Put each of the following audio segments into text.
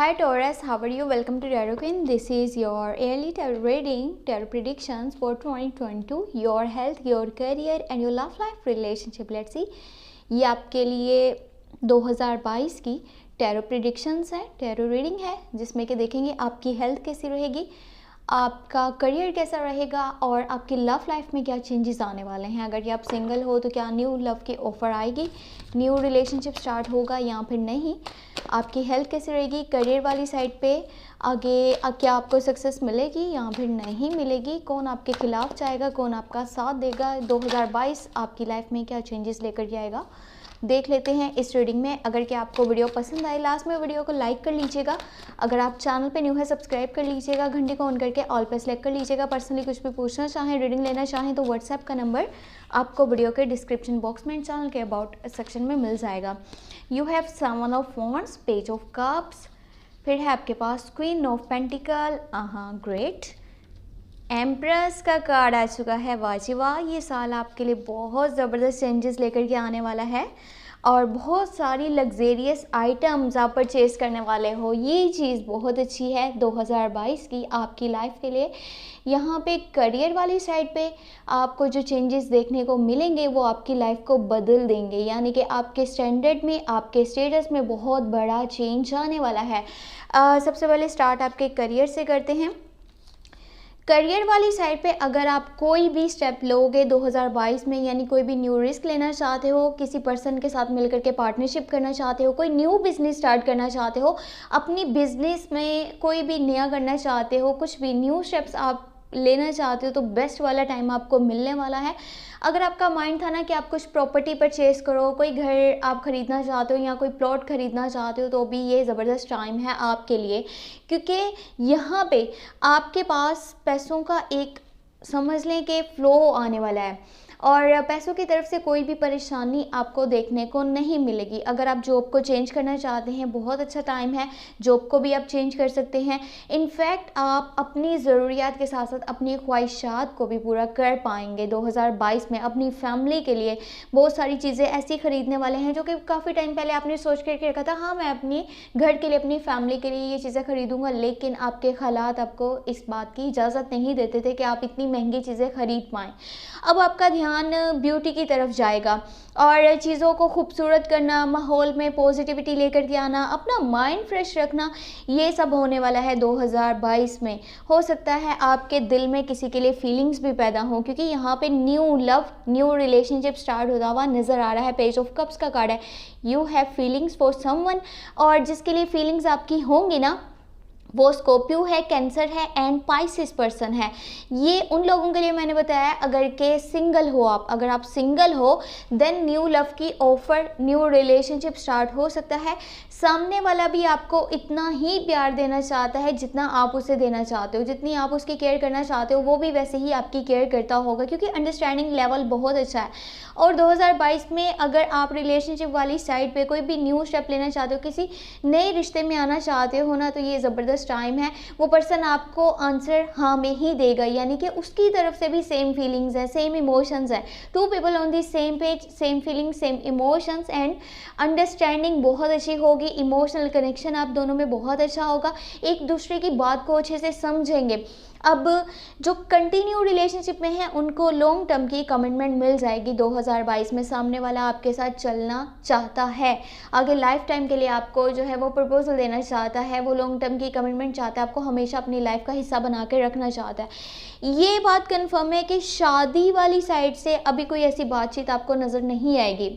Hi Taurus, how are you? Welcome to Tarot Queen. This is your yearly tarot reading, tarot predictions for 2022, your health, your career and your love life relationship. Let's see. ये आपके लिए 2022 की tarot predictions है, tarot reading है, जिसमें कि देखेंगे आपकी हेल्थ कैसी रहेगी, आपका करियर कैसा रहेगा और आपकी लव लाइफ में क्या चेंजेस आने वाले हैं। अगर ये आप सिंगल हो तो क्या न्यू लव की ऑफ़र आएगी, न्यू रिलेशनशिप स्टार्ट होगा या फिर नहीं, आपकी हेल्थ कैसी रहेगी, करियर वाली साइड पे आगे क्या आपको सक्सेस मिलेगी या फिर नहीं मिलेगी, कौन आपके खिलाफ जाएगा, कौन आपका साथ देगा, 2022 आपकी लाइफ में क्या चेंजेस लेकर के आएगा, देख लेते हैं इस रीडिंग में। अगर क्या आपको वीडियो पसंद आए, लास्ट में वीडियो को लाइक कर लीजिएगा। अगर आप चैनल पे न्यू है सब्सक्राइब कर लीजिएगा, घंटे को ऑन करके ऑल पे सेलेक्ट कर लीजिएगा। पर्सनली कुछ भी पूछना चाहें, रीडिंग लेना चाहें तो व्हाट्सएप का नंबर आपको वीडियो के डिस्क्रिप्शन बॉक्स में चैनल के अबाउट सेक्शन में मिल जाएगा। You have seven of wands, page of cups, फिर है आपके पास queen of pentacle, great, empress का कार्ड आ चुका है। वाजिवा, ये साल आपके लिए बहुत ज़बरदस्त चेंजेस लेकर के आने वाला है और बहुत सारी लग्जेरियस आइटम्स आप परचेज़ करने वाले हो। ये चीज़ बहुत अच्छी है 2022 की आपकी लाइफ के लिए। यहाँ पे करियर वाली साइड पे आपको जो चेंजेस देखने को मिलेंगे वो आपकी लाइफ को बदल देंगे, यानी कि आपके स्टैंडर्ड में, आपके स्टेटस में बहुत बड़ा चेंज आने वाला है। सबसे पहले स्टार्ट आपके करियर से करते हैं। करियर वाली साइड पे अगर आप कोई भी स्टेप लोगे 2022 में, यानी कोई भी न्यू रिस्क लेना चाहते हो, किसी पर्सन के साथ मिलकर के पार्टनरशिप करना चाहते हो, कोई न्यू बिजनेस स्टार्ट करना चाहते हो, अपनी बिजनेस में कोई भी नया करना चाहते हो, कुछ भी न्यू स्टेप्स आप लेना चाहते हो तो बेस्ट वाला टाइम आपको मिलने वाला है। अगर आपका माइंड था ना कि आप कुछ प्रॉपर्टी परचेज़ करो, कोई घर आप ख़रीदना चाहते हो या कोई प्लॉट ख़रीदना चाहते हो, तो भी ये ज़बरदस्त टाइम है आपके लिए, क्योंकि यहाँ पे आपके पास पैसों का एक समझ लें कि फ़्लो आने वाला है और पैसों की तरफ से कोई भी परेशानी आपको देखने को नहीं मिलेगी। अगर आप जॉब को चेंज करना चाहते हैं, बहुत अच्छा टाइम है, जॉब को भी आप चेंज कर सकते हैं। इनफैक्ट आप अपनी ज़रूरियात के साथ साथ अपनी ख्वाहिशात को भी पूरा कर पाएंगे 2022 में। अपनी फैमिली के लिए बहुत सारी चीज़ें ऐसी ख़रीदने वाले हैं जो कि काफ़ी टाइम पहले आपने सोच करके रखा था, हाँ मैं अपनी घर के लिए, अपनी फैमिली के लिए ये चीज़ें ख़रीदूँगा, लेकिन आपके हालात आपको इस बात की इजाज़त नहीं देते थे कि आप इतनी महंगी चीज़ें ख़रीद पाएँ। अब आपका ध्यान ब्यूटी की तरफ जाएगा और चीज़ों को खूबसूरत करना, माहौल में पॉजिटिविटी लेकर के आना, अपना माइंड फ्रेश रखना, ये सब होने वाला है 2022 में। हो सकता है आपके दिल में किसी के लिए फीलिंग्स भी पैदा हों, क्योंकि यहाँ पे new love, new relationship start होता हुआ नज़र आ रहा है। पेज ऑफ कप्स का कार्ड है। You have feelings for someone, और जिसके लिए फीलिंग्स आपकी होंगी ना वो स्कॉर्पियो है, कैंसर है एंड पाइसिस पर्सन है। ये उन लोगों के लिए मैंने बताया अगर के सिंगल हो आप, अगर आप सिंगल हो देन न्यू लव की ऑफर, न्यू रिलेशनशिप स्टार्ट हो सकता है। सामने वाला भी आपको इतना ही प्यार देना चाहता है जितना आप उसे देना चाहते हो, जितनी आप उसकी केयर करना चाहते हो वो भी वैसे ही आपकी केयर करता होगा, क्योंकि अंडरस्टैंडिंग लेवल बहुत अच्छा है। और 2022 में अगर आप रिलेशनशिप वाली साइड पे कोई भी न्यू स्टेप लेना चाहते हो, किसी नए रिश्ते में आना चाहते हो ना, तो ये ज़बरदस्त टाइम है। वो पर्सन आपको आंसर हाँ में ही देगा, यानी कि उसकी तरफ से भी सेम फीलिंग्स है, सेम इमोशंस है। Two people on the same page, same feeling, same emotions and understanding बहुत अच्छी होगी। इमोशनल कनेक्शन आप दोनों में बहुत अच्छा होगा, एक दूसरे की बात को अच्छे से समझेंगे। अब जो कंटिन्यू रिलेशनशिप में है उनको लॉन्ग टर्म की कमिटमेंट मिल जाएगी 2022 में। सामने वाला आपके साथ चलना चाहता है, आगे लाइफ टाइम के लिए आपको जो है वो प्रपोजल देना चाहता है, वो लॉन्ग टर्म की कमिटमेंट चाहता है, आपको हमेशा अपनी लाइफ का हिस्सा बना के रखना चाहता है। ये बात कन्फर्म है कि शादी वाली साइड से अभी कोई ऐसी बातचीत आपको नज़र नहीं आएगी।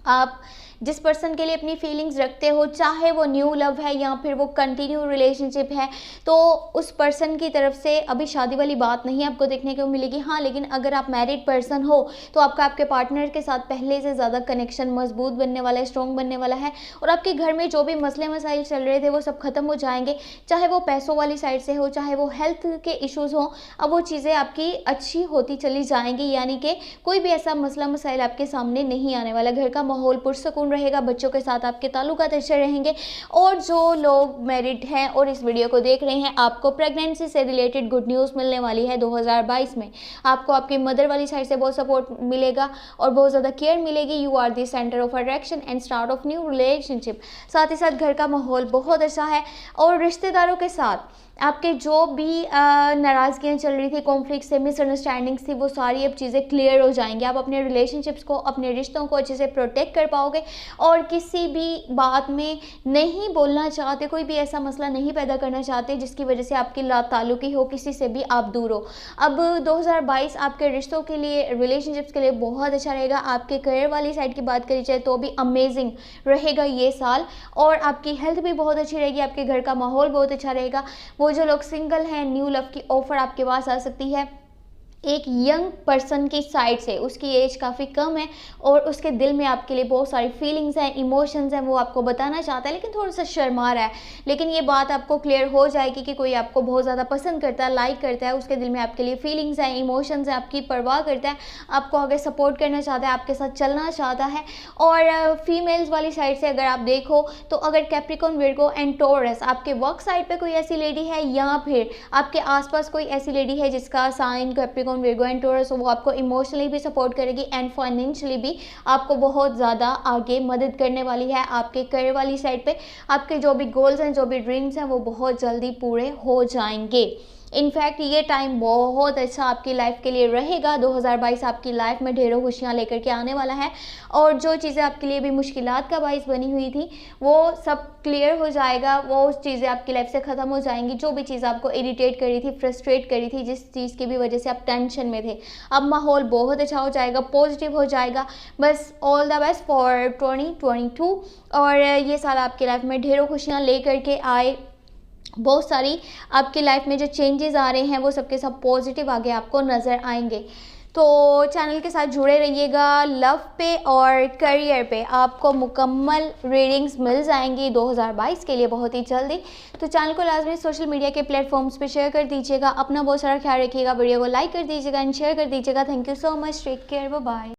आप जिस पर्सन के लिए अपनी फीलिंग्स रखते हो, चाहे वो न्यू लव है या फिर वो कंटिन्यू रिलेशनशिप है, तो उस पर्सन की तरफ से अभी शादी वाली बात नहीं आपको देखने को मिलेगी। हाँ, लेकिन अगर आप मैरिड पर्सन हो तो आपका आपके पार्टनर के साथ पहले से ज़्यादा कनेक्शन मजबूत बनने वाला है, स्ट्रॉन्ग बनने वाला है, और आपके घर में जो भी मसले मसाइल चल रहे थे वो सब खत्म हो जाएंगे। चाहे वो पैसों वाली साइड से हो, चाहे वो हेल्थ के इश्यूज़ हो, अब वो चीज़ें आपकी अच्छी होती चली जाएंगी, यानी कि कोई भी ऐसा मसला मसाइल आपके सामने नहीं आने वाला। घर का माहौल पुरसकून रहेगा, बच्चों के साथ आपके ताल्लुकात अच्छे रहेंगे। और जो लोग मैरिड हैं और इस वीडियो को देख रहे हैं, आपको प्रेगनेंसी से रिलेटेड गुड न्यूज़ मिलने वाली है 2022 में। आपको आपकी मदर वाली साइड से बहुत सपोर्ट मिलेगा और बहुत ज़्यादा केयर मिलेगी। You are the centre of attraction and start of new relationship. साथ ही साथ घर का माहौल बहुत अच्छा है और रिश्तेदारों के साथ आपके जो भी नाराज़गियाँ चल रही थी, कॉन्फ्लिक्ट से, मिसअंडरस्टैंडिंग्स थी, वो सारी अब चीज़ें क्लियर हो जाएंगी। आप अपने रिलेशनशिप्स को, अपने रिश्तों को अच्छे से प्रोटेक्ट कर पाओगे और किसी भी बात में नहीं बोलना चाहते, कोई भी ऐसा मसला नहीं पैदा करना चाहते जिसकी वजह से आपकी ताल्लुकी हो, किसी से भी आप दूर हो। अब 2022 आपके रिश्तों के लिए, रिलेशनशिप्स के लिए बहुत अच्छा रहेगा। आपके करियर वाली साइड की बात करी जाए तो भी अमेजिंग रहेगा ये साल, और आपकी हेल्थ भी बहुत अच्छी रहेगी, आपके घर का माहौल बहुत अच्छा रहेगा। वो जो लोग सिंगल हैं, न्यू लव की ऑफर आपके पास आ सकती है एक यंग पर्सन की साइड से। उसकी एज काफ़ी कम है और उसके दिल में आपके लिए बहुत सारी फीलिंग्स हैं, इमोशंस हैं, वो आपको बताना चाहता है लेकिन थोड़ा सा शर्मा रहा है। लेकिन ये बात आपको क्लियर हो जाएगी कि कोई आपको बहुत ज़्यादा पसंद करता है, लाइक करता है, उसके दिल में आपके लिए फीलिंग्स हैं, इमोशंस हैं, आपकी परवाह करता है, आपको आगे सपोर्ट करना चाहता है, आपके साथ चलना चाहता है। और फीमेल्स वाली साइड से अगर आप देखो तो अगर कैप्रिकॉर्न, विर्गो एंड टॉरस आपके वर्क साइड पर कोई ऐसी लेडी है या फिर आपके आसपास कोई ऐसी लेडी है जिसका sign Capricorn, Virgo and Taurus, वो आपको इमोशनली भी सपोर्ट करेगी एंड फाइनेंशियली भी आपको बहुत ज़्यादा आगे मदद करने वाली है। आपके करियर वाली साइड पे आपके जो भी गोल्स हैं, जो भी ड्रीम्स हैं, वो बहुत जल्दी पूरे हो जाएंगे। इनफैक्ट ये टाइम बहुत अच्छा आपकी लाइफ के लिए रहेगा। 2022 आपकी लाइफ में ढेरों खुशियाँ लेकर के आने वाला है और जो चीज़ें आपके लिए भी मुश्किलात का बाइस बनी हुई थी वो सब क्लियर हो जाएगा। वो चीज़ें आपकी लाइफ से ख़त्म हो जाएंगी। जो भी चीज़ आपको इरिटेट कर रही थी, फ्रस्ट्रेट कर रही थी, जिस चीज़ की भी वजह से आप टेंशन में थे, अब माहौल बहुत अच्छा हो जाएगा, पॉजिटिव हो जाएगा। बस ऑल द बेस्ट फॉर 2022 और ये साल आपकी लाइफ में ढेरों खुशियाँ ले करके आए। बहुत सारी आपकी लाइफ में जो चेंजेस आ रहे हैं वो सबके सब पॉजिटिव आगे आपको नज़र आएंगे। तो चैनल के साथ जुड़े रहिएगा। लव पे और करियर पे आपको मुकम्मल रीडिंग्स मिल जाएंगी 2022 के लिए बहुत ही जल्दी। तो चैनल को लाजमी सोशल मीडिया के प्लेटफॉर्म्स पे शेयर कर दीजिएगा। अपना बहुत सारा ख्याल रखिएगा, वीडियो को लाइक कर दीजिएगा एंड शेयर कर दीजिएगा। Thank you so much, take care, bye bye.